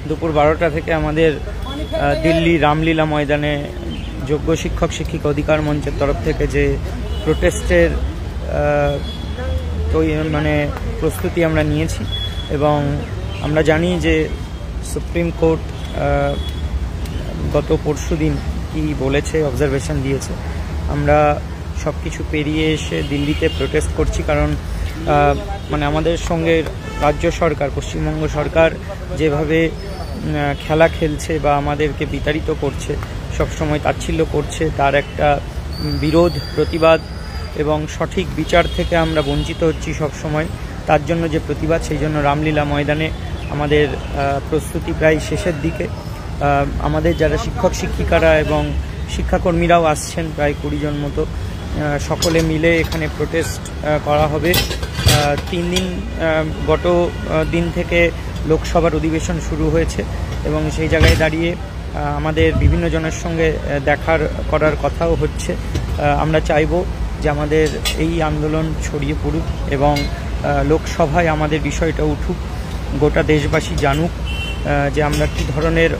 দুপুর 12টা থেকে আমাদের দিল্লি রামলীলা ময়দানে যোগ্য শিক্ষক শিক্ষিকা অধিকার মঞ্চের তরফ থেকে যে প্রোটেস্টের প্রস্তুতি আমরা নিয়েছি এবং আমরা জানি যে সুপ্রিম কোর্ট গত পরশুদিন কি বলেছে, অবজারভেশন দিয়েছে। আমরা সব কিছু পেরিয়ে এসে দিল্লিতে প্রোটেস্ট করছি, কারণ আমাদের সঙ্গে রাজ্য সরকার, পশ্চিমবঙ্গ সরকার যেভাবে খেলা খেলছে বা আমাদেরকে বিতাড়িত করছে, সবসময় তাচ্ছিল্য করছে, তার একটা বিরোধ, প্রতিবাদ এবং সঠিক বিচার থেকে আমরা বঞ্চিত হচ্ছি সবসময়। তার জন্য যে প্রতিবাদ, সেই জন্য রামলীলা ময়দানে আমাদের প্রস্তুতি প্রায় শেষের দিকে। আমাদের যারা শিক্ষক শিক্ষিকারা এবং শিক্ষাকর্মীরাও আসছেন, প্রায় 20 জন মতো, সকলে মিলে এখানে প্রোটেস্ট করা হবে। 3 দিন গত দিন থেকে লোকসভার অধিবেশন শুরু হয়েছে এবং সেই জায়গায় দাঁড়িয়ে আমাদের বিভিন্ন জনের সঙ্গে করার কথাও হচ্ছে। আমরা চাইব যে আমাদের এই আন্দোলন ছড়িয়ে পড়ুক এবং লোকসভায় আমাদের বিষয়টা উঠুক, গোটা দেশবাসী জানুক যে আমরা কী ধরনের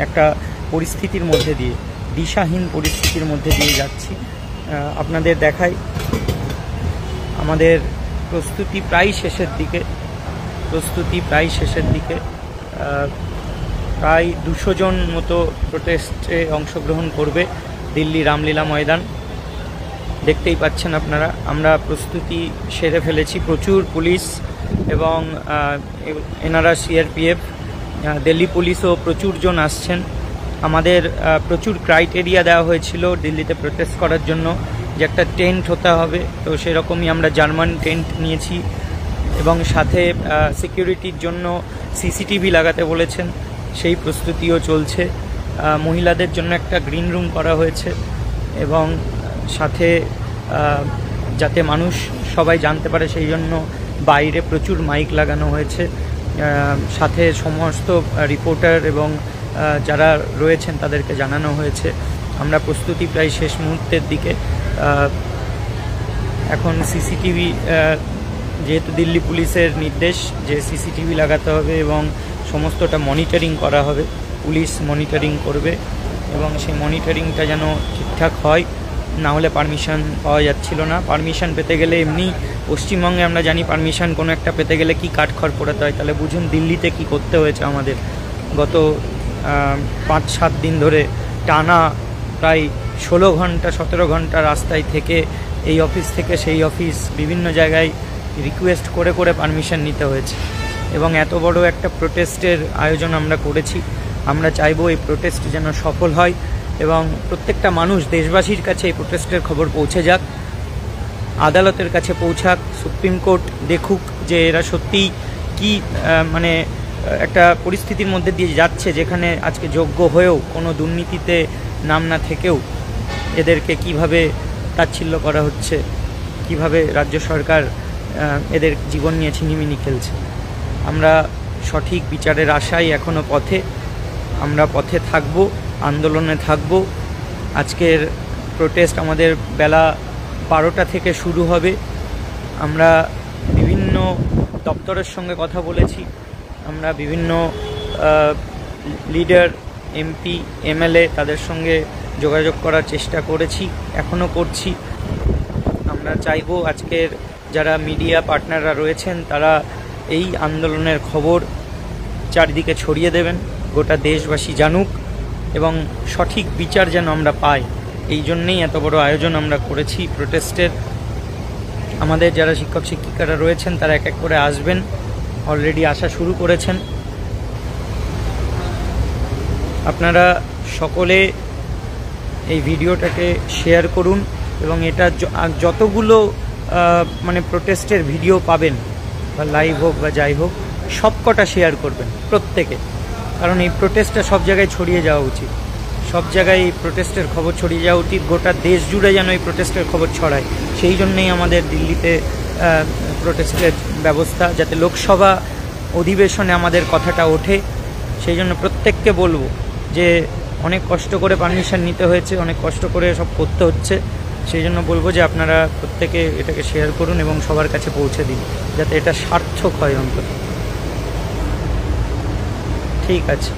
একটা পরিস্থিতির মধ্যে দিয়ে, দিশাহীন পরিস্থিতির মধ্যে দিয়ে যাচ্ছি। আপনাদের দেখাই, আমাদের প্রস্তুতি প্রায় শেষের দিকে। প্রায় 200 জন মতো প্রোটেস্টে অংশগ্রহণ করবে দিল্লি রামলীলা ময়দান। দেখতেই পাচ্ছেন আপনারা, আমরা প্রস্তুতি সেরে ফেলেছি। প্রচুর পুলিশ এবং এনারা সিআরপিএফ, দিল্লি পুলিশও প্রচুর জন আসছেন। আমাদের প্রচুর ক্রাইটেরিয়া দেওয়া হয়েছিল দিল্লিতে প্রোটেস্ট করার জন্য, যে একটা টেন্ট হতে হবে। তো সেরকমই আমরা জার্মান টেন্ট নিয়েছি এবং সাথে সিকিউরিটির জন্য সিসিটিভি লাগাতে বলেছেন, সেই প্রস্তুতিও চলছে। মহিলাদের জন্য একটা গ্রিন রুম করা হয়েছে এবং সাথে যাতে মানুষ সবাই জানতে পারে সেই জন্য বাইরে প্রচুর মাইক লাগানো হয়েছে। সাথে সমস্ত রিপোর্টার এবং যারা রয়েছেন তাদেরকে জানানো হয়েছে। আমরা প্রস্তুতি প্রায় শেষ মুহূর্তের দিকে। এখন সিসিটিভি, যেহেতু দিল্লি পুলিশের নির্দেশ যে সিসিটিভি লাগাতে হবে এবং সমস্তটা মনিটরিং করা হবে, পুলিশ মনিটরিং করবে এবং সেই মনিটরিংটা যেন ঠিকঠাক হয়, না হলে পারমিশন পাওয়া যাচ্ছিল না। পারমিশন পেতে গেলে এমনি পশ্চিমবঙ্গে আমরা জানি পারমিশন কোনো একটা পেতে গেলে কি কাঠখড় পোড়াতে হয়, তাহলে বুঝুন দিল্লিতে কি করতে হয়েছে আমাদের। গত 5-7 দিন ধরে টানা প্রায় 16 ঘন্টা 17 ঘন্টা রাস্তায় থেকে এই অফিস থেকে সেই অফিস বিভিন্ন জায়গায় রিকোয়েস্ট করে করে পারমিশন নিতে হয়েছে এবং এত বড় একটা প্রোটেস্টের আয়োজন আমরা করেছি। আমরা চাইবো এই প্রোটেস্ট যেন সফল হয় এবং প্রত্যেকটা মানুষ, দেশবাসীর কাছে এই প্রোটেস্টের খবর পৌঁছে যাক, আদালতের কাছে পৌঁছাক, সুপ্রিম কোর্ট দেখুক যে এরা সত্যিই কি একটা পরিস্থিতির মধ্যে দিয়ে যাচ্ছে, যেখানে আজকে যোগ্য হয়েও কোনো দুর্নীতিতে নাম না থেকেও এদেরকে কিভাবে তাচ্ছিল্য করা হচ্ছে, কিভাবে রাজ্য সরকার এদের জীবন নিয়ে ছিনিমিনি খেলছে। আমরা সঠিক বিচারের আশায় এখনও আমরা পথে থাকব, আন্দোলনে থাকব। আজকের প্রোটেস্ট আমাদের বেলা 12টা থেকে শুরু হবে। আমরা বিভিন্ন দপ্তরের সঙ্গে কথা বলেছি, আমরা বিভিন্ন লিডার, এমপি, এমএলএ তাদের সঙ্গে যোগাযোগ করার চেষ্টা করেছি, এখনও করছি। আমরা চাইব আজকের যারা মিডিয়া পার্টনাররা রয়েছেন তারা এই আন্দোলনের খবর চারিদিকে ছড়িয়ে দেবেন, গোটা দেশবাসী জানুক এবং সঠিক বিচার যেন আমরা পাই। এই জন্যেই এত বড় আয়োজন আমরা করেছি প্রোটেস্টের। আমাদের যারা শিক্ষক শিক্ষিকারা রয়েছেন তারা এক এক করে আসবেন, অলরেডি আসা শুরু করেছেন। আপনারা সকলে এই ভিডিওটাকে শেয়ার করুন এবং এটা যতগুলো প্রোটেস্টের ভিডিও পাবেন, বা লাইভ হোক বা যাই হোক, সব কটা শেয়ার করবেন প্রত্যেকে, কারণ এই প্রোটেস্টটা সব জায়গায় ছড়িয়ে যাওয়া উচিত। সব জায়গায় এই প্রোটেস্টের খবর ছড়িয়ে যাওয়া উচিত, গোটা দেশ জুড়ে যেন এই প্রোটেস্টের খবর ছড়ায়। সেই জন্যেই আমাদের দিল্লিতে প্রোটেস্টের ব্যবস্থা, যাতে লোকসভা অধিবেশনে আমাদের কথাটা ওঠে। সেই জন্য প্রত্যেককে বলবো যে অনেক কষ্ট করে পারমিশন নিতে হয়েছে, অনেক কষ্ট করে সব করতে হচ্ছে। সেই জন্য বলবো যে আপনারা প্রত্যেকে এটাকে শেয়ার করুন এবং সবার কাছে পৌঁছে দিন, যাতে এটা সার্থক হয় অন্তত। ঠিক আছে।